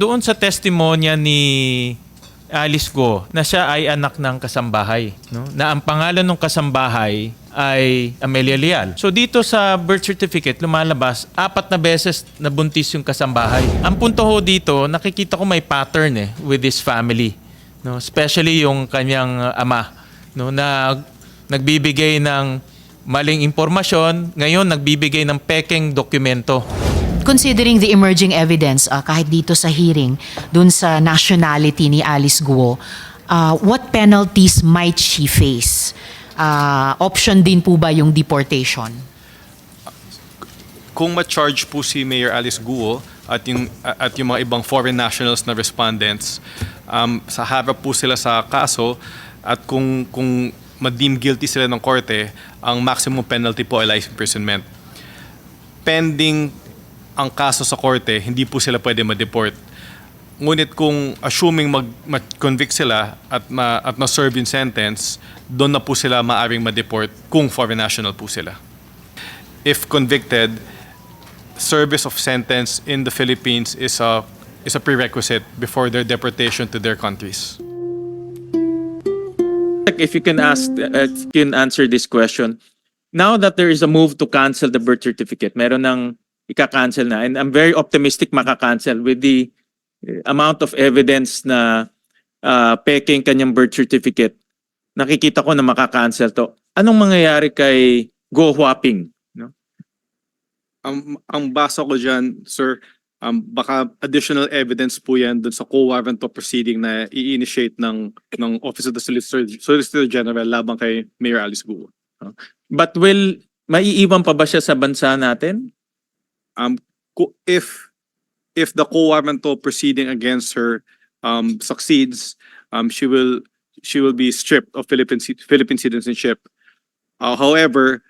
Doon sa testimonya ni Alice Go na siya ay anak ng kasambahay, no? Na ang pangalan ng kasambahay ay Amelia Leal. So dito sa birth certificate lumalabas 4 na beses nabuntis yung kasambahay. Ang punto ho dito, nakikita ko may pattern with this family, no? Especially yung kanyang ama, no, na nagbibigay ng maling impormasyon, ngayon nagbibigay ng pekeng dokumento. Considering the emerging evidence, kahit dito sa hearing, dun sa nationality ni Alice Guo, what penalties might she face? Option din po ba yung deportation? Kung ma-charge po si Mayor Alice Guo at yung mga ibang foreign nationals na respondents, sa harap po sila sa kaso at kung ma-deem guilty sila ng korte, ang maximum penalty po ay life imprisonment. Pending ang kaso sa korte, hindi po sila pwede ma-deport. Ngunit kung assuming mag-convict sila at ma-serve yung sentence, doon na po sila maaring ma-deport kung foreign national po sila. If convicted, service of sentence in the Philippines is a prerequisite before their deportation to their countries. If you can answer this question, now that there is a move to cancel the birth certificate, meron ng ika-cancel na, and I'm very optimistic maka-cancel with the amount of evidence na peking kanyang birth certificate. Nakikita ko na maka-cancel to. Anong mangyayari kay Go Huaping? No? Ang basa ko dyan, sir, baka additional evidence po yan dun sa co-warrant of proceeding na i-initiate ng Office of the Solicitor General labang kay Mayor Alice Guo. But maiiwan pa ba siya sa bansa natin? If the co-warrant of proceeding against her succeeds, she will be stripped of Philippine citizenship. However,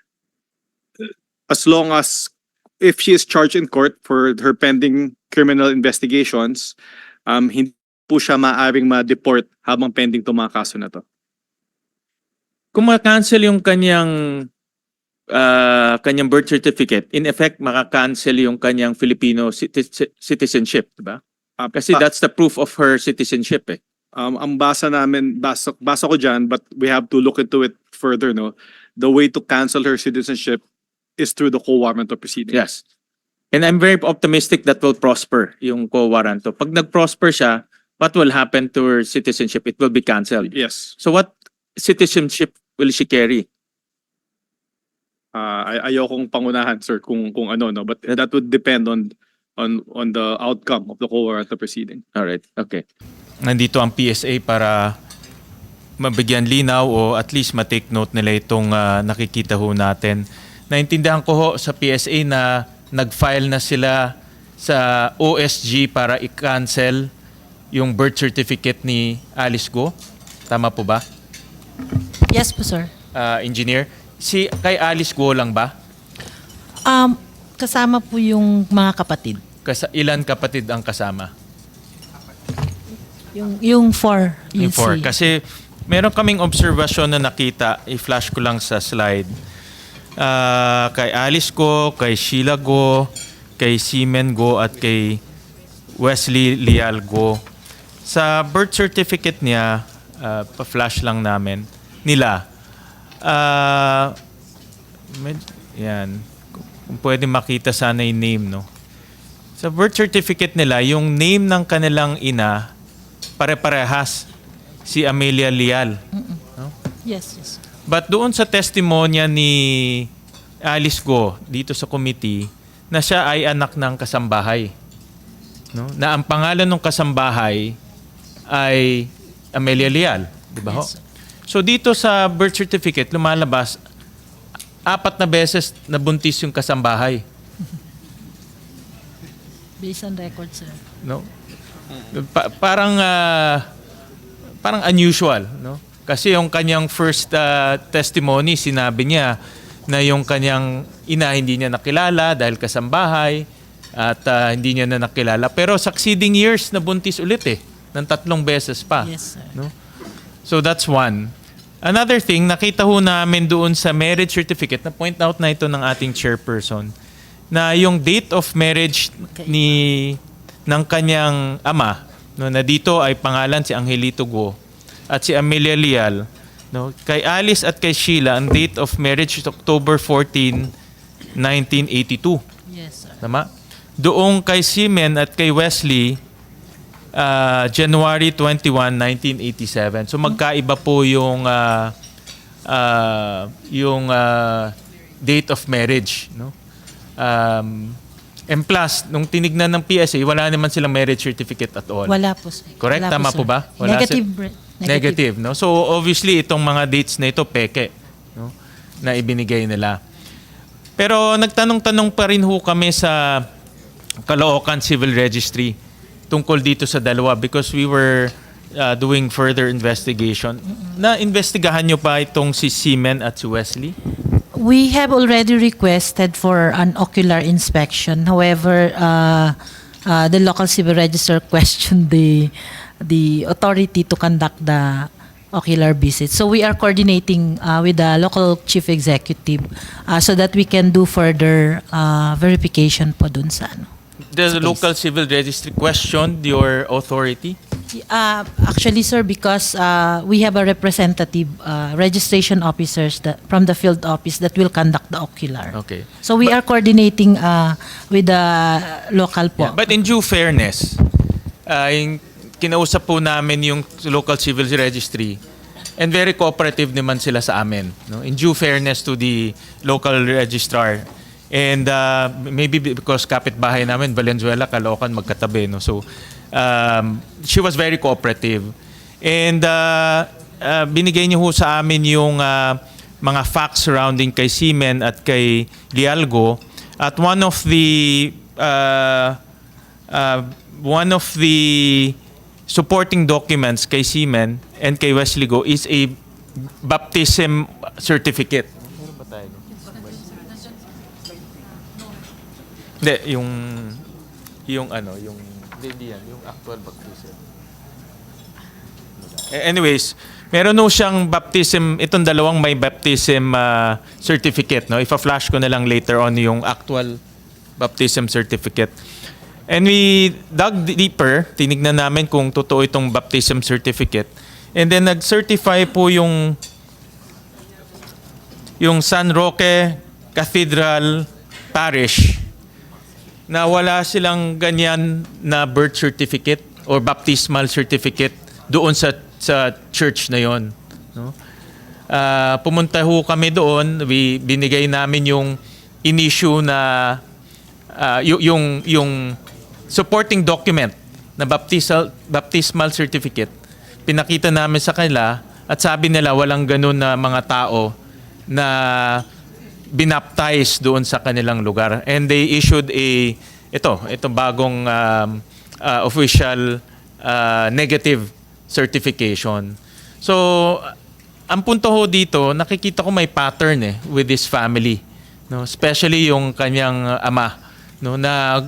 as long as if she is charged in court for her pending criminal investigations, hindi po siya maaring ma-deport habang pending itong mga kaso na to. Kung ma-cancel yung kanyang birth certificate, in effect, maka-cancel yung kanyang Filipino citizenship, diba? Kasi that's the proof of her citizenship eh. Ang basa ko dyan, but we have to look into it further, no? The way to cancel her citizenship is through the co-warrant of proceeding. Yes. And I'm very optimistic that will prosper yung co-warrant. Pag nag-prosper siya, what will happen to her citizenship? It will be canceled. Yes. So what citizenship will she carry? Ayokong pangunahan, sir, kung ano, no, but that would depend on the outcome of the co-warrant of proceeding. All right. Okay. Nandito ang PSA para mabigyan linaw o at least ma-take note nila itong nakikita ho natin. Naintindihan ko ho sa PSA na nag-file na sila sa OSG para i-cancel yung birth certificate ni Alice Go. Tama po ba? Yes po, sir. Engineer? Kay Alice Go lang ba? Kasama po yung mga kapatid. Ilan kapatid ang kasama? Yung four. Yung 4. Kasi meron kaming observation na nakita, i-flash ko lang sa slide. Kay Alice Go, kay Sheila Go, kay Seaman Go, at kay Wesley Leal Go. Sa birth certificate niya, pa-flash lang namin, nila. Yan. Kung pwede makita sana yung name, no? Sa birth certificate nila, yung name ng kanilang ina, pare-parehas. Si Amelia Leal. No? Yes. But doon sa testimonya ni Alice Go dito sa committee na siya ay anak ng kasambahay. No? Na ang pangalan ng kasambahay ay Amelia Leal. Di ba ho? Yes, sir. So dito sa birth certificate lumalabas 4 na beses nabuntis yung kasambahay. Based on record, sir. No? Parang unusual, no? Kasi yung kanyang first testimony, sinabi niya na yung kanyang ina hindi niya nakilala dahil kasambahay at hindi niya na nakilala. Pero succeeding years nabuntis ulit ng 3 beses pa. Yes, sir. No? So that's one. Another thing, nakita ho namin doon sa marriage certificate, na point out na ito ng ating chairperson, na yung date of marriage ng kanyang ama, no, na dito ay pangalan si Angelito Guo at si Amelia Leal, no, kay Alice at kay Sheila, ang date of marriage is October 14, 1982. Yes, sir. Tama? Doon kay Simen at kay Wesley, January 21, 1987. So magkaiba po yung date of marriage, no? And plus, nung tinignan ng PSA, wala naman silang marriage certificate at all. Wala po, sir. Correct? Wala Tama po sir. ba? Wala Negative. Negative, no? So obviously itong mga dates na ito peke, no, na ibinigay nila. Pero nagtanong-tanong pa rin ho kami sa Caloocan Civil Registry tungkol dito sa dalawa because we were doing further investigation. Na-investigahan nyo pa itong si Seaman at si Wesley? We have already requested for an ocular inspection. However, the local civil register questioned the authority to conduct the ocular visit. So we are coordinating with the local chief executive so that we can do further verification po dun sa ano. The Space. local civil registry questioned your authority? Actually, sir, because we have a representative registration officers from the field office that will conduct the ocular. Okay. So we are coordinating with the local po. Yeah, but in due fairness, kinausap po namin yung local civil registry and very cooperative naman sila sa amin. No? In due fairness to the local registrar. And maybe because kapitbahay namin, Valenzuela, Caloocan, magkatabi. No? So, she was very cooperative. And binigay niyo ho sa amin yung mga facts surrounding kay Seaman at kay Lialgo. At one of the supporting documents kay Seaman and kay Wesley Go is a baptism certificate. Hindi, yung actual baptism. Anyways, meron no siyang baptism, itong dalawang may baptism certificate, no? Ifa-flash ko na lang later on yung actual baptism certificate. And we dug deeper, tinignan namin kung totoo itong baptism certificate. And then nag-certify po yung San Roque Cathedral Parish na wala silang ganyan na birth certificate or baptismal certificate doon sa church na yon, no? Pumunta ho kami doon, binigay namin yung in-issue na yung supporting document na baptismal certificate. Pinakita namin sa kanila at sabi nila walang ganun na mga tao na binaptize doon sa kanilang lugar. And they issued ito bagong official negative certification. So, ang punto ho dito, nakikita ko may pattern with this family. No? Especially yung kanyang ama, no, na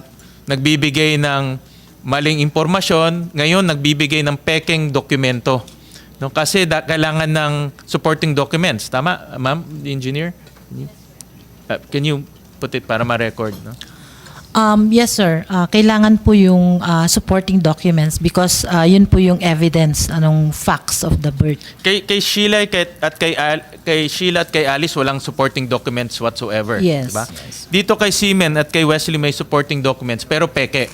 nagbibigay ng maling impormasyon, ngayon nagbibigay ng pekeng dokumento. No? Kasi kailangan ng supporting documents. Tama, ma'am, engineer? Can you put it para ma-record? No? Yes, sir. Kailangan po yung supporting documents because yun po yung evidence, facts of the birth. Kay Sheila at kay Sheila at kay Alice walang supporting documents whatsoever, Yes. diba? Dito kay Seaman at kay Wesley may supporting documents pero peke.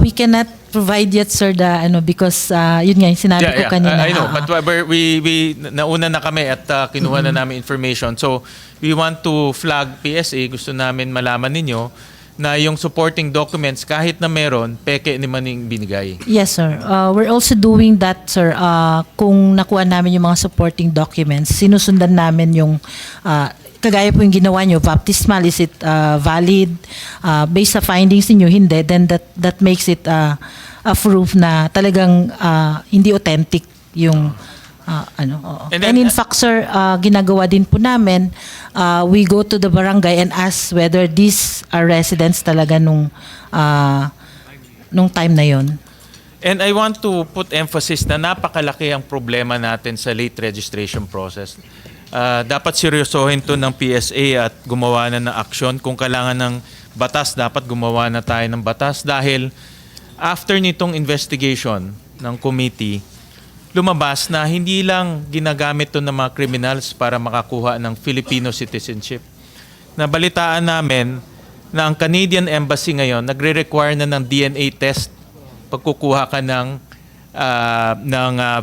We cannot provide yet, sir, because yun nga yung sinabi ko kanina. I know, but we nauna na kami at kinuha na namin information. So, we want to flag PSA, gusto namin malaman ninyo na yung supporting documents kahit na meron, peke naman yung binigay. Yes, sir. We're also doing that, sir. Kung nakuha namin yung mga supporting documents, sinusundan namin yung kagaya po yung ginawa nyo, baptismal, is it valid? Based sa findings niyo hindi, then that makes it a proof na talagang hindi authentic yung oo. And And, then, in fact, sir, ginagawa din po namin, we go to the barangay and ask whether these are residents talaga nung time na yon. And I want to put emphasis na napakalaki ang problema natin sa late registration process. Dapat seryosohin to ng PSA at gumawa na ng aksyon. Kung kailangan ng batas, dapat gumawa na tayo ng batas dahil after nitong investigation ng committee, lumabas na hindi lang ginagamit to ng mga criminals para makakuha ng Filipino citizenship. Nabalitaan namin na ang Canadian Embassy ngayon nagre-require na ng DNA test pagkukuha ka ng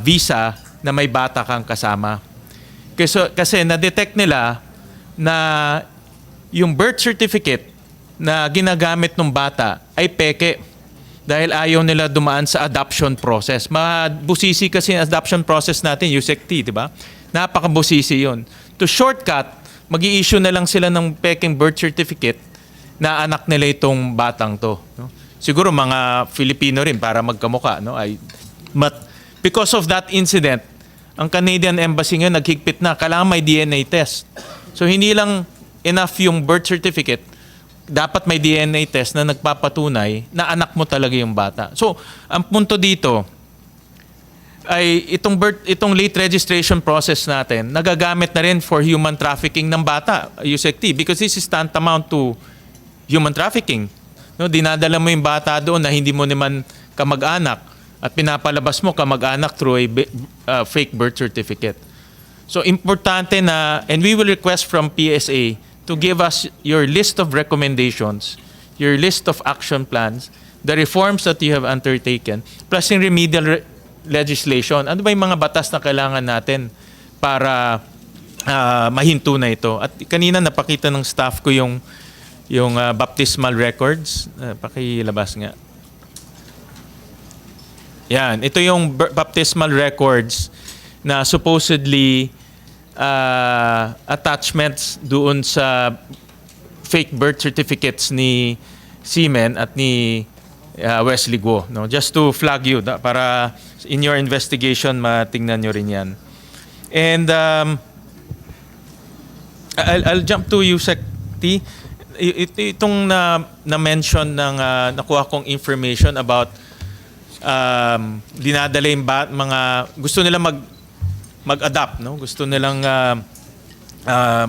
visa na may bata kang kasama. Kasi na-detect nila na yung birth certificate na ginagamit ng bata ay peke dahil ayaw nila dumaan sa adoption process. Mabusisi kasi ang adoption process natin, USEC-T, di ba? Napakabusisi yun. To shortcut, mag-i-issue na lang sila ng peking birth certificate na anak nila itong batang to. No? Siguro mga Filipino rin para magkamuka. No? But because of that incident, ang Canadian Embassy ngayon naghigpit na, kailangan may DNA test. So hindi lang enough yung birth certificate, dapat may DNA test na nagpapatunay na anak mo talaga yung bata. So ang punto dito ay itong late registration process natin, nagagamit na rin for human trafficking ng bata, USEC-T, because this is tantamount to human trafficking. No, dinadala mo yung bata doon na hindi mo naman kamag-anak at pinapalabas mo kamag-anak through a fake birth certificate. So importante na, and we will request from PSA to give us your list of recommendations, your list of action plans, the reforms that you have undertaken, plus yung remedial legislation. Ano ba yung mga batas na kailangan natin para mahinto na ito? At kanina napakita ng staff ko yung baptismal records. Pakilabas nga. Yan, ito yung baptismal records na supposedly attachments doon sa fake birth certificates ni Seaman at ni Wesley Guo. No? Just to flag you, para in your investigation matingnan nyo rin yan. And I'll jump to USEC-T. Itong na-mention ng nakuha kong information about dinadala yung mga gusto nila mag-adapt, no? Gusto nilang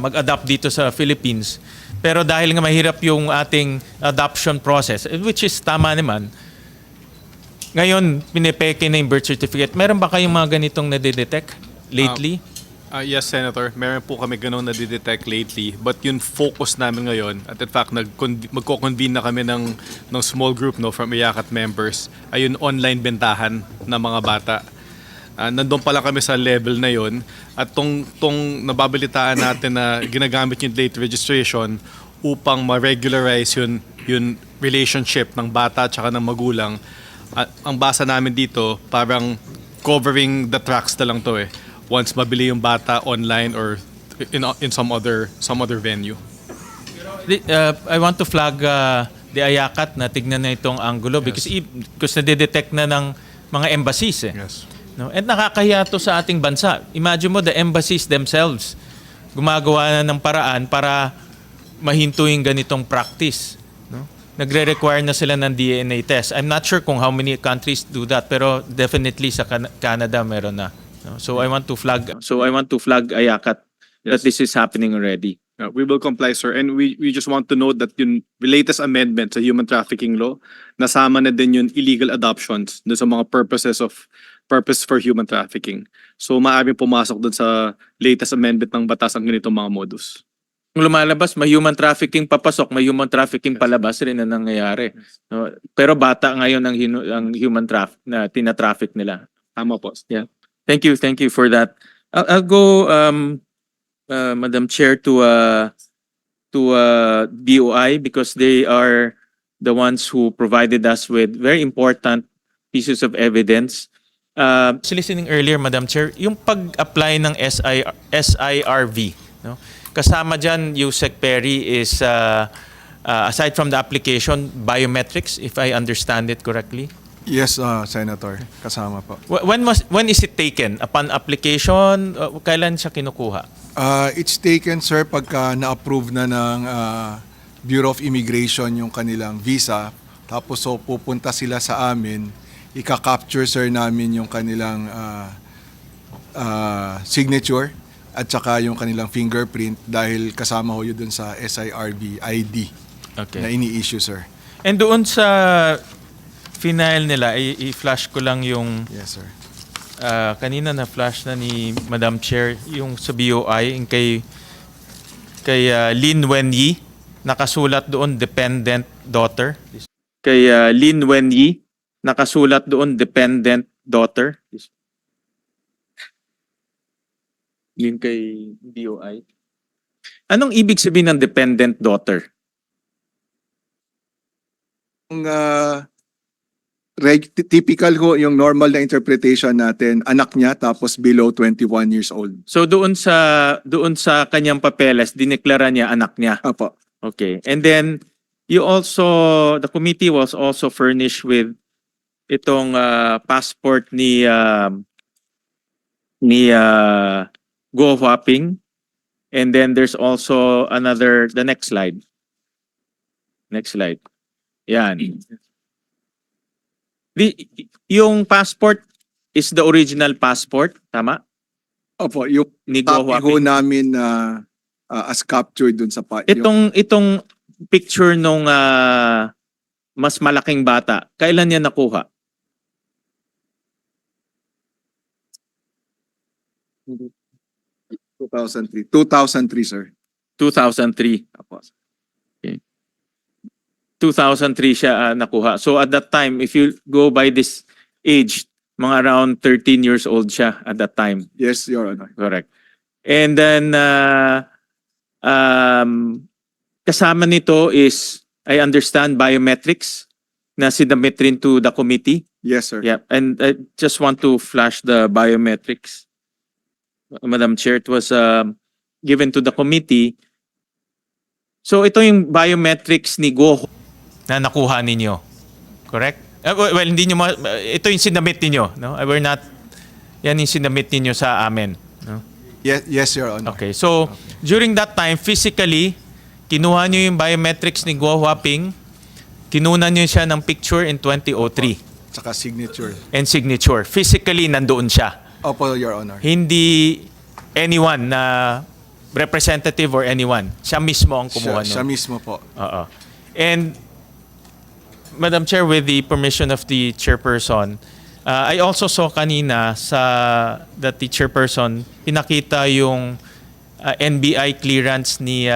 mag-adapt dito sa Philippines. Pero dahil nga mahirap yung ating adoption process, which is tama naman, ngayon pinipeke na yung birth certificate. Meron ba kayong mga ganitong nadidetect lately? Yes, Senator. Meron po kami ganun na detect lately. But yung focus namin ngayon, at in fact, magko-convene na kami ng small group from IACAT members, ay yung online bentahan ng mga bata. Nandun pala kami sa level na yon. At tong nababalitaan natin na ginagamit yung late registration upang ma-regularize yung relationship ng bata at saka ng magulang. At ang basa namin dito, parang covering the tracks na lang to eh. Once mabili yung bata online or in some other venue. I want to flag the IACAT na tignan na itong angulo because nadidetect na ng mga embassies eh. Yes. No? And nakakahiya to sa ating bansa. Imagine mo, the embassies themselves gumagawa na ng paraan para mahinto yung ganitong practice. No? Nagre-require na sila ng DNA test. I'm not sure kung how many countries do that, pero definitely sa Canada meron na. No? So I want to flag IACAT that this is happening already. We will comply, sir. And we just want to note that yung latest amendment sa human trafficking law, nasama na din yung illegal adoptions dun sa mga purpose for human trafficking. So maaaring pumasok dun sa latest amendment ng batas ang ganitong mga modus. Kung lumalabas, may human trafficking papasok, may human trafficking palabas rin na nangyayari. No? Pero bata ngayon ang human na tina-traffic nila. Tama po. Yeah. Thank you for that. I'll go, Madam Chair, to BOI because they are the ones who provided us with very important pieces of evidence. Listening earlier, Madam Chair, yung pag-apply ng SIRV, no? Kasama dyan, Yusek Perry is, aside from the application, biometrics, if I understand it correctly. Yes, Senator. Kasama po. When is it taken? Upon application? Kailan siya kinukuha? It's taken, sir, pagka na-approve na ng Bureau of Immigration yung kanilang visa. Tapos so pupunta sila sa amin, ika-capture, sir, namin yung kanilang signature at saka yung kanilang fingerprint dahil kasama ho yun dun sa SIRV ID na ini-issue, sir. And doon sa final nila, i-flash ko lang yung Yes, sir. kanina na flash na ni Madam Chair yung sa BOI yung kay Lin Wenyi, nakasulat doon dependent daughter. Kay Lin Wenyi, nakasulat doon dependent daughter. Yung kay BOI. Anong ibig sabihin ng dependent daughter? Yung typical ho, yung normal na interpretation natin, anak niya tapos below 21 years old. So doon sa kanyang papeles, dineklara niya anak niya. Apo. Okay. And then the committee was also furnished with itong passport ni Guo Huaping. And then there's also the next slide. Next slide. Yan. Yung passport is the original passport, tama? Opo, yung Ni Guo copy ho Huaping. namin as captured dun sa Itong picture nung mas malaking bata, kailan niya nakuha? yung 2003, sir. 2003. Apo. Okay. 2003 siya nakuha. So at that time, if you go by this age, mga around 13 years old siya at that time. Yes, Your Honor. Correct. And then kasama nito is, I understand, biometrics na sinabit rin to the committee. Yes, sir. Yeah, and I just want to flash the biometrics. Madam Chair, it was given to the committee. So ito yung biometrics ni Guo na nakuha ninyo. Correct? Well, hindi nyo ito yung sinabit ninyo, no? We're not yan yung sinabit ninyo sa amin, no? Yes, Your Honor. Okay. So during that time, physically kinuha nyo yung biometrics ni Guo Huaping, kinuha nyo siya ng picture in 2003 Tsaka signature. and signature. Physically nandoon siya. Opo, Your Honor. Hindi anyone na representative or anyone. Siya mismo ang kumuha Siya nun. mismo po. Oo. And Madam Chair, with the permission of the chairperson, I also saw kanina that the chairperson pinakita yung NBI clearance ni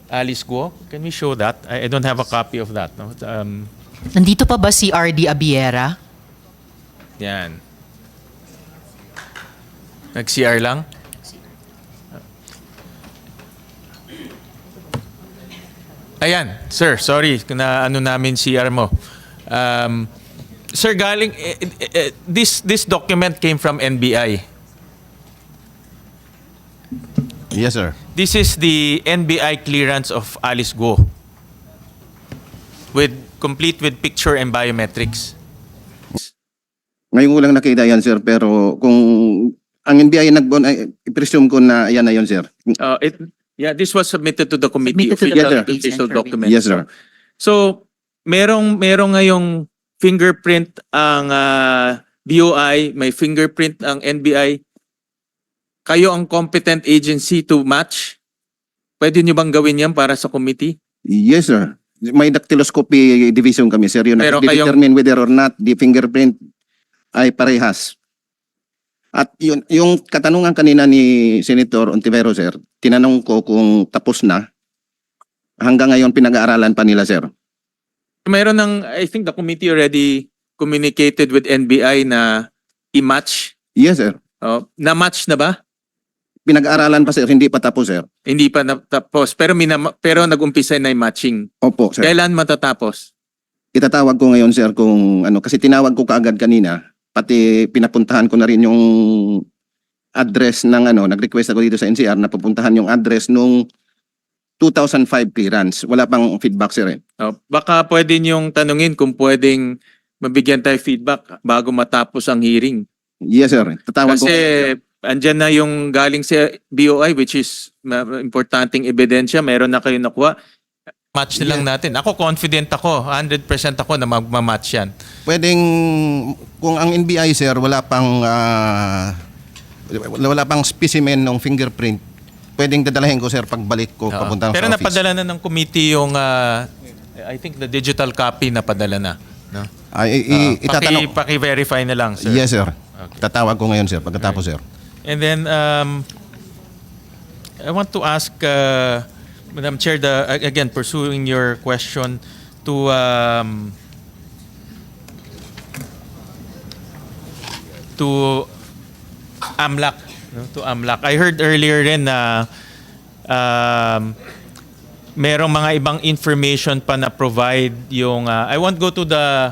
Alice Guo. Can we show that? I don't have a copy of that. No? Nandito pa ba si RD Abiera? Yan. Nag-CR lang? Ayan, sir, sorry na ano namin CR mo. Sir, galing this document came from NBI. Yes, sir. This is the NBI clearance of Alice Guo. Complete with picture and biometrics. Ngayon ko lang nakita yan, sir, pero kung ang NBI i-presume ko na yan na yun, sir. This was submitted to the committee. Submitted to the official committee, official Senator document. Yes, sir. So, merong ngayong fingerprint ang BOI, may fingerprint ang NBI. Kayo ang competent agency to match? Pwede nyo bang gawin yan para sa committee? Yes, sir. May dactyloscopy division kami, sir. Yun Pero determine whether or not the fingerprint ay parehas. At yun, yung katanungan kanina ni Senator Ontivero, sir, tinanong ko kung tapos na. Hanggang ngayon pinag-aaralan pa nila, sir. I think the committee already communicated with NBI na i-match. Yes, sir. Na-match na ba? Pinag-aaralan pa, sir. Hindi pa tapos, sir. Hindi pa natapos. Pero nag-umpisa na yung matching. Opo, sir. Kailan matatapos? Itatawag ko ngayon, sir, kung ano. Kasi tinawag ko kaagad kanina. Pati pinapuntahan ko na rin yung address ng nag-request ako dito sa NCR na pupuntahan yung address nung 2005 clearance. Wala pang feedback, sir. Baka pwede niyong tanungin kung pwedeng mabigyan tayo feedback bago matapos ang hearing. Yes, sir. Tatawag ko. Kasi andyan na yung galing sa BOI, which is importanteng ebidensya. Meron na kayo nakuha. Match na lang natin. Ako confident ako. 100% ako na magmamatch yan. Pwedeng, kung ang NBI, sir, wala pang specimen ng fingerprint, pwedeng dadalahin ko, sir, pagbalik ko papunta Pero sa office. napadala na ng committee yung, I think the digital copy napadala na. No? Itatanong. Paki-verify na lang, sir. Yes, sir. Tatawag ko ngayon, sir, pagkatapos, sir. And then, I want to ask, Madam Chair, again, pursuing your question to AMLAC. No? To AMLAC. I heard earlier rin na merong mga ibang information pa na provide yung... I won't go to the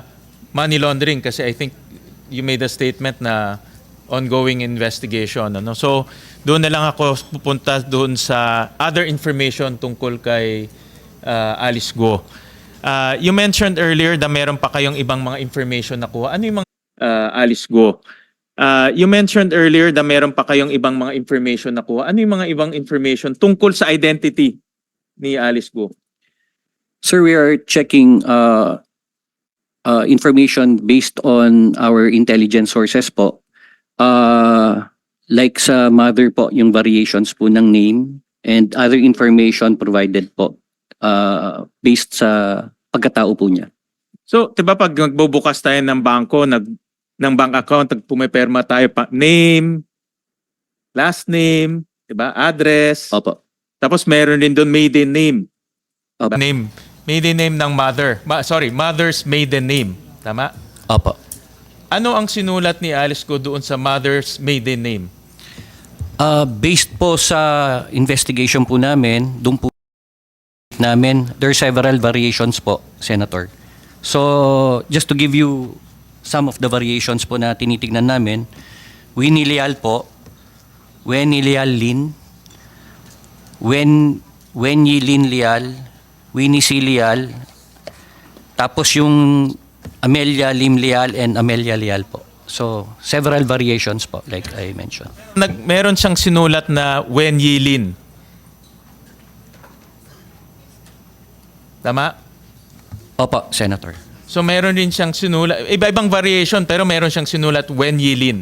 money laundering kasi I think you made a statement na ongoing investigation. Ano? So, doon na lang ako pupunta doon sa other information tungkol kay Alice Guo. You mentioned earlier na meron pa kayong ibang mga information na kuha. Ano yung mga... Alice Guo. You mentioned earlier na meron pa kayong ibang mga information na kuha. Ano yung mga ibang information tungkol sa identity ni Alice Guo? Sir, we are checking information based on our intelligence sources po. Like sa mother po, yung variations po ng name and other information provided po based sa pagkatao po niya. So, 'di ba pag nagbubukas tayo ng bangko, ng bank account, pumiperma tayo pa name, last name, 'di ba? Address. Opo. Tapos meron din doon maiden name. Opo. Name. Maiden name ng mother. Mother's maiden name. Tama? Opo. Ano ang sinulat ni Alice Guo doon sa mother's maiden name? Based po sa investigation po namin, doon po namin, there are several variations po, Senator. So, just to give you some of the variations po na tinitignan namin, Winnie Leal po, Wenny Leal Lin, Wenyi Lin Leal, Winnie C. Leal, tapos yung Amelia Lim Leal and Amelia Leal po. So, several variations po, like I mentioned. Meron siyang sinulat na Wen Yi Lin. Tama? Opo, Senator. So meron din siyang sinulat, iba-ibang variation pero meron siyang sinulat Wen Yi Lin.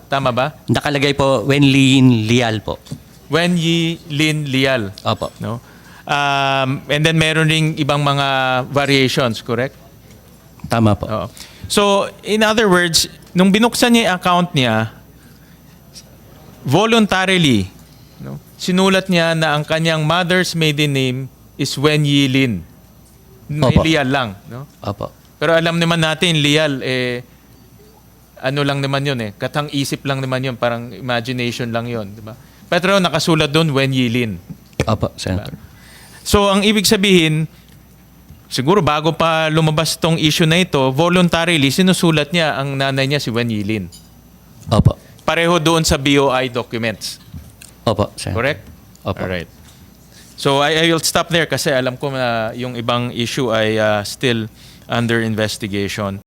Tama ba? Nakalagay po Wen Lin Leal po. Wen Yi Lin Leal. Opo. No? And then meron ding ibang mga variations, correct? Tama po. Oo. So, in other words, nung binuksan niya yung account niya, voluntarily, no, sinulat niya na ang kanyang mother's maiden name is Wen Yi Lin. May Opo. Leal lang. No? Opo. Pero alam naman natin, Leal, ano lang naman yun katang isip lang naman yun, parang imagination lang yun. Diba? Pero nakasulat doon, Wen Yi Lin. Opo, Senator. So, ang ibig sabihin, siguro bago pa lumabas tong issue na ito, voluntarily, sinusulat niya ang nanay niya si Wen Yi Lin. Opo. Pareho doon sa BOI documents. Opo, Senator. Correct? Opo. Alright. So, I will stop there kasi alam ko na yung ibang issue ay still under investigation.